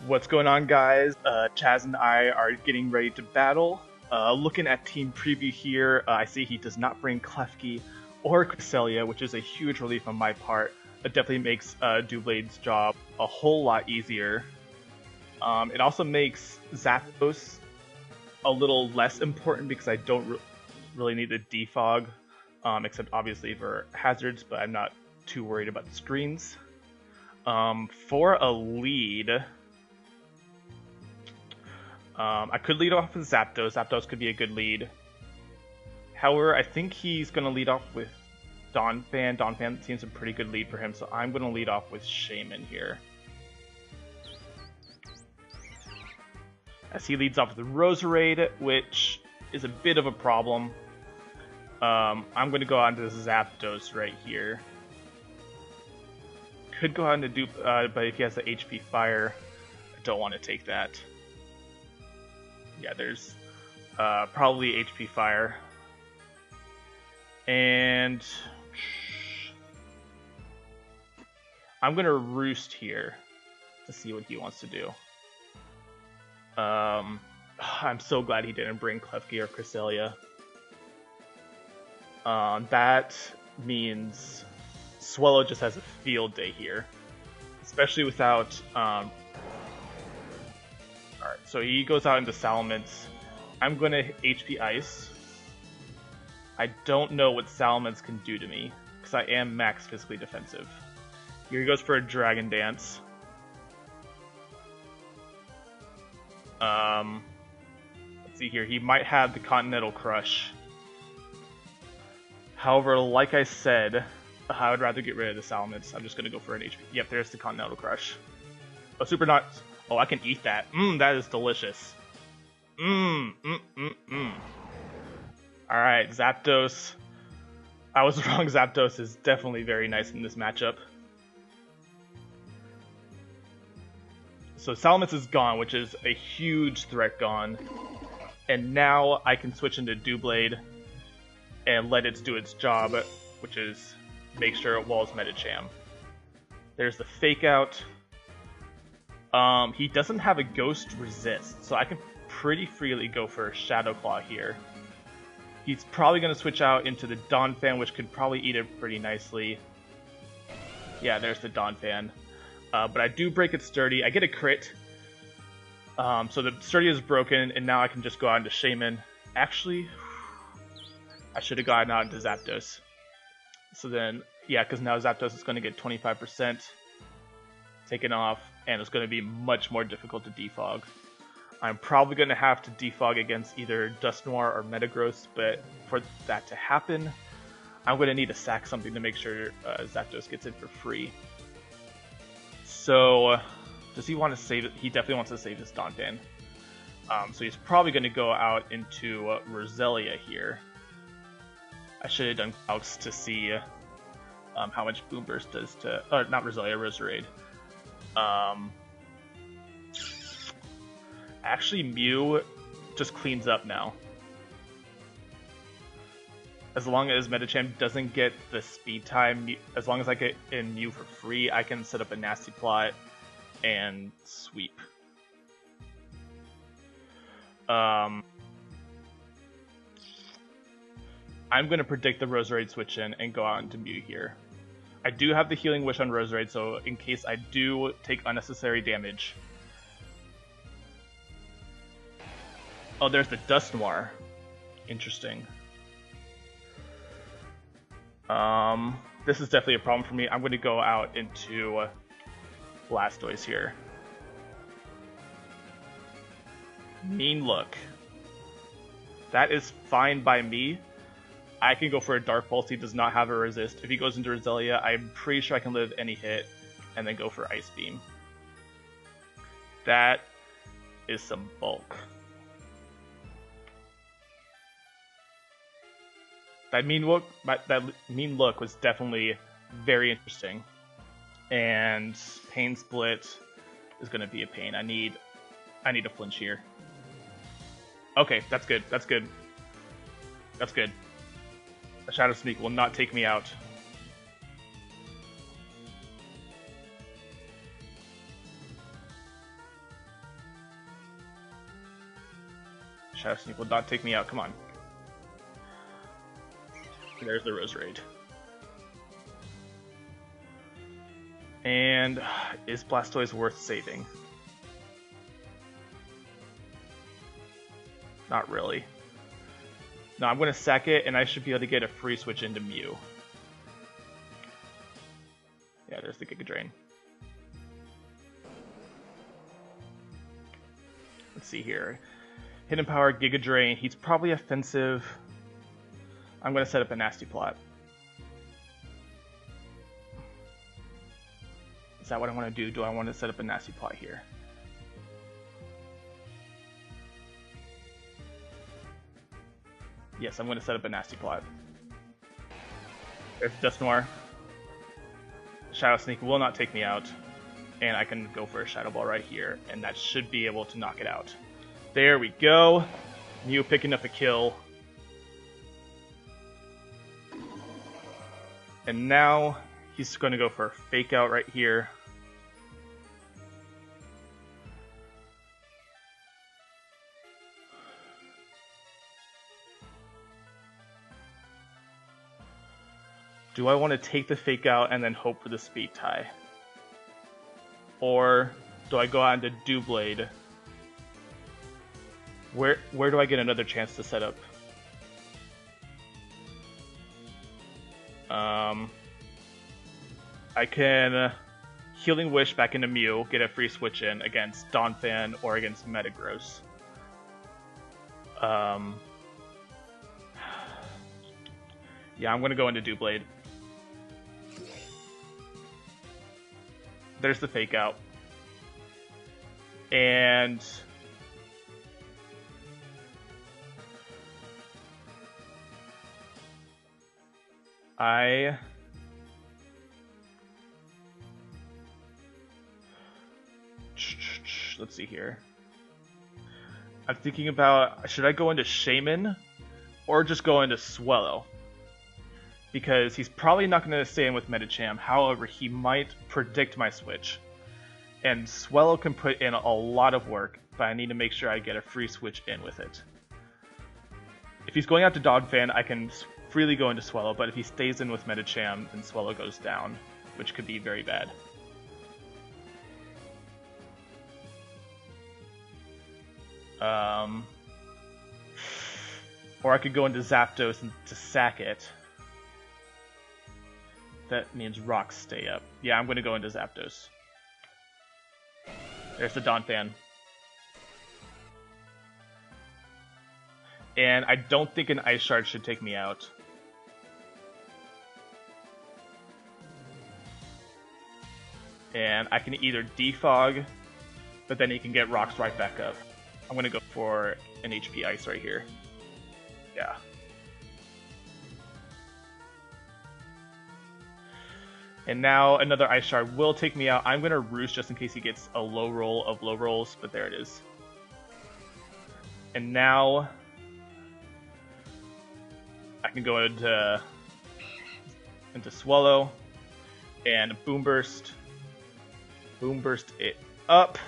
What's going on, guys? Chaz and I are getting ready to battle. Looking at team preview here, I see he does not bring Klefki or Cresselia, which is a huge relief on my part. It definitely makes Doublade's job a whole lot easier. It also makes Zapdos a little less important because I don't really need the defog, except obviously for hazards, but I'm not too worried about the screens. For a lead, I could lead off with Zapdos. Zapdos could be a good lead. However, I think he's going to lead off with Donphan. Donphan seems a pretty good lead for him, so I'm going to lead off with Shaman here. As he leads off with Roserade, which is a bit of a problem. I'm going to go on to Zapdos right here. Could go on to dupe, but if he has the HP Fire, I don't want to take that. Yeah, there's probably HP Fire. And I'm going to Roost here to see what he wants to do. I'm so glad he didn't bring Klefki or Cresselia. That means Swellow just has a field day here. Especially without... Alright, so he goes out into Salamence. I'm going to HP Ice. I don't know what Salamence can do to me, because I am max physically defensive. Here he goes for a Dragon Dance. Let's see here, he might have the Continental Crush. However, like I said, I would rather get rid of the Salamence. I'm just going to go for an HP. Yep, there's the Continental Crush. Oh, Super Not. Oh, I can eat that. That is delicious. Alright, Zapdos. I was wrong, Zapdos is definitely very nice in this matchup. So Salamence is gone, which is a huge threat gone. And now I can switch into Doublade and let it do its job, which is make sure it walls Medicham. There's the Fake Out. He doesn't have a Ghost Resist, so I can pretty freely go for Shadow Claw here. He's probably going to switch out into the Donphan, which could probably eat it pretty nicely. Yeah, there's the Donphan. But I do break it Sturdy. I get a crit. So the Sturdy is broken, and now I can just go out into Shaman. Actually, I should have gotten out into Zapdos. So then, yeah, because now Zapdos is going to get 25% taken off, and it's going to be much more difficult to defog. I'm probably going to have to defog against either Dusknoir or Metagross, but for that to happen, I'm going to need to sack something to make sure Zapdos gets it for free. So, does he want to save it? He definitely wants to save his Donphan. So he's probably going to go out into Roselia here. I should have done calcs to see how much Boom Burst does to... Or, not Roselia, Roserade. Actually, Mew just cleans up now. As long as Medicham doesn't get the speed time, as long as I get in Mew for free, I can set up a nasty plot and sweep. I'm going to predict the Roserade switch in and go out into Mew here. I do have the Healing Wish on Roserade, so in case I do take unnecessary damage... Oh, there's the Dusknoir. Interesting. This is definitely a problem for me. I'm going to go out into Blastoise here. Mean Look. That is fine by me. I can go for a Dark Pulse. He does not have a resist. If he goes into Roselia, I'm pretty sure I can live any hit and then go for Ice Beam. That is some bulk. That mean look was definitely very interesting, and Pain Split is going to be a pain. I need a flinch here. Okay, that's good. That's good. That's good. A Shadow Sneak will not take me out. Shadow Sneak will not take me out. Come on. There's the Roserade. And is Blastoise worth saving? Not really. No, I'm going to sack it, and I should be able to get a free switch into Mew. Yeah, there's the Giga Drain. Let's see here. Hidden Power, Giga Drain. He's probably offensive. I'm going to set up a nasty plot. Is that what I want to do? Do I want to set up a nasty plot here? Yes, I'm going to set up a nasty plot. There's Dusknoir. Shadow Sneak will not take me out. And I can go for a Shadow Ball right here. And that should be able to knock it out. There we go. Mew picking up a kill. And now he's going to go for a Fake Out right here. Do I want to take the Fake Out and then hope for the Speed Tie? Or do I go out into Doublade? Where do I get another chance to set up? I can Healing Wish back into Mew, get a free switch in against Donphan or against Metagross. Yeah, I'm going to go into Doublade. There's the Fake Out. And let's see here. I'm thinking about, should I go into Shaman or just go into Swellow? Because he's probably not going to stay in with Medicham. However, he might predict my switch. And Swellow can put in a lot of work, but I need to make sure I get a free switch in with it. If he's going out to Donphan, I can freely go into Swellow, but if he stays in with Medicham, then Swellow goes down, which could be very bad. Or I could go into Zapdos to sack it. That means rocks stay up. Yeah, I'm going to go into Zapdos. There's the Donphan. And I don't think an Ice Shard should take me out. And I can either defog, but then he can get rocks right back up. I'm going to go for an HP Ice right here. Yeah. And now another Ice Shard will take me out. I'm going to Roost just in case he gets a low roll of low rolls, but there it is. And now I can go into Swallow and Boom Burst it up.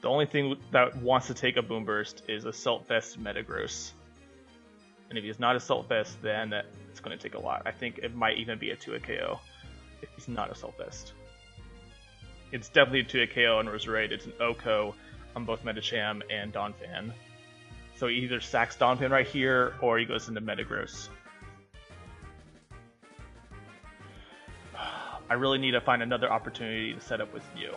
The only thing that wants to take a Boom Burst is Assault Vest Metagross. And if he's not Assault Vest, then it's going to take a lot. I think it might even be a 2-hit KO if he's not Assault Vest. It's definitely a 2-hit KO on Roserade. It's an OHKO on both Medicham and Donphan. So he either sacks Donphan right here, or he goes into Metagross. I really need to find another opportunity to set up with Mew.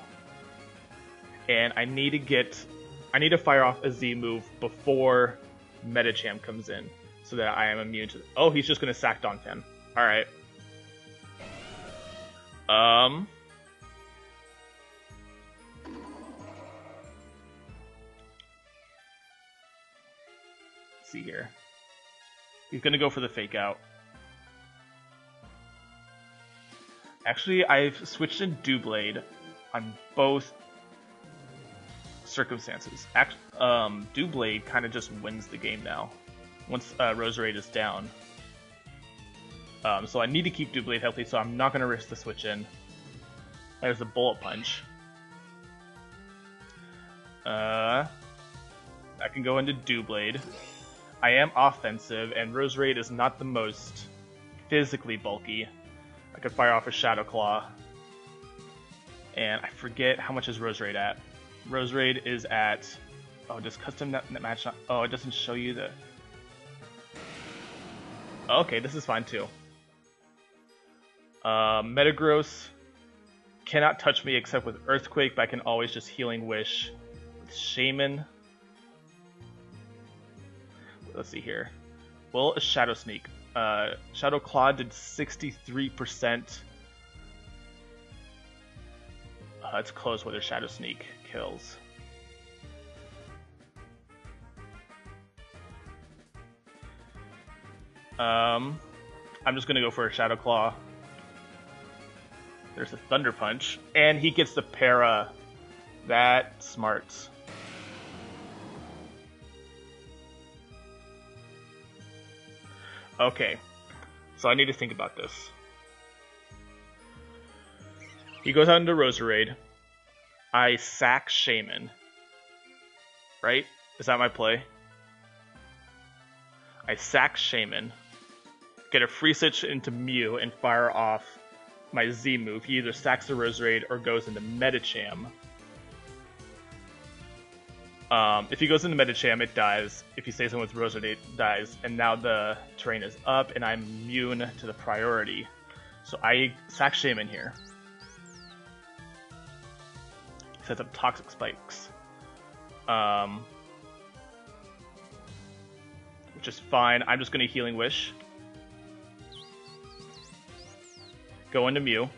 And I need to fire off a Z move before Medicham comes in, so that I am immune to. Oh, he's just gonna sack Donphan. All right. Let's see here. He's gonna go for the Fake Out. Actually, I've switched in Doublade on both circumstances. Doublade kind of just wins the game now once Roserade is down. So I need to keep Doublade healthy, so I'm not going to risk the switch in. There's a bullet punch. I can go into Doublade. I am offensive, and Rose Raid is not the most physically bulky. I could fire off a Shadow Claw. And I forget how much is Rose Raid at. Rose Raid is at... Oh, does custom match not... Oh, it doesn't show you the... Okay, this is fine too. Metagross cannot touch me except with Earthquake, but I can always just Healing Wish with Shaman. Let's see here. Will a Shadow Sneak? Shadow Claw did 63%. It's close whether Shadow Sneak kills. I'm just gonna go for a Shadow Claw. There's a Thunder Punch, and he gets the para. That's smart. Okay, so I need to think about this. He goes out into Roserade. I sack Shaman. Right? Is that my play? I sack Shaman. Get a free switch into Mew and fire off my Z move. He either sacks the Roserade or goes into Medicham. If he goes into Medicham, it dies. If he stays in with Roserade, it dies. And now the terrain is up, and I'm immune to the priority. So I sack Shaman here. Sets up Toxic Spikes. Which is fine. I'm just going to Healing Wish. Go into Mew.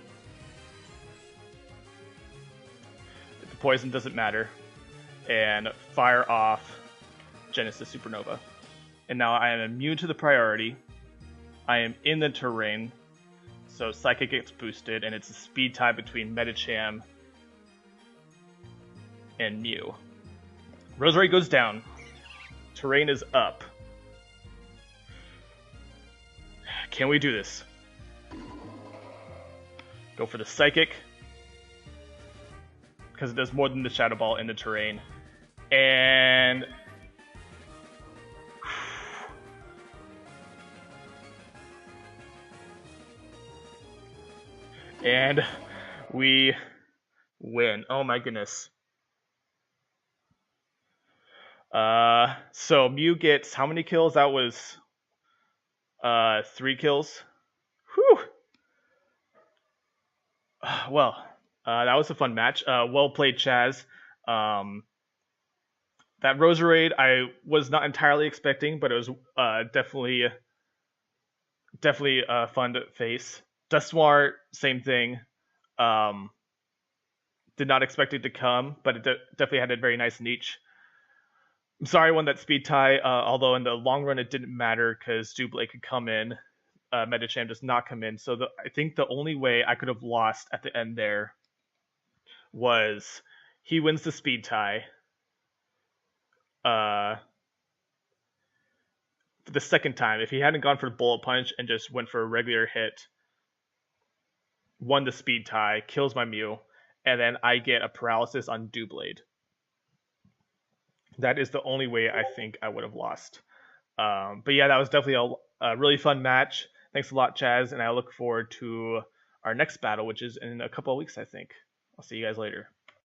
The poison doesn't matter. And fire off Genesis Supernova. And now I am immune to the priority. I am in the terrain. So Psychic gets boosted, and it's a speed tie between Medicham and Mew. Roserade goes down. Terrain is up. Can we do this? Go for the Psychic. Because it does more than the Shadow Ball in the terrain. And... And we win. Oh my goodness. So Mew gets how many kills? That was 3 kills. Whew. Well, that was a fun match. Well played, Chaz. That Roserade I was not entirely expecting, but it was definitely fun to face. Dusknoir, same thing. Did not expect it to come, but it definitely had a very nice niche. I'm sorry I won that speed tie, although in the long run it didn't matter because Doublade could come in. Medicham does not come in, so I think the only way I could have lost at the end there was he wins the speed tie. For the second time, if he hadn't gone for the bullet punch and just went for a regular hit, won the speed tie, kills my Mew, and then I get a paralysis on Doublade. That is the only way I think I would have lost. But yeah, that was definitely a really fun match. Thanks a lot, Chaz, and I look forward to our next battle, which is in a couple of weeks, I think. I'll see you guys later.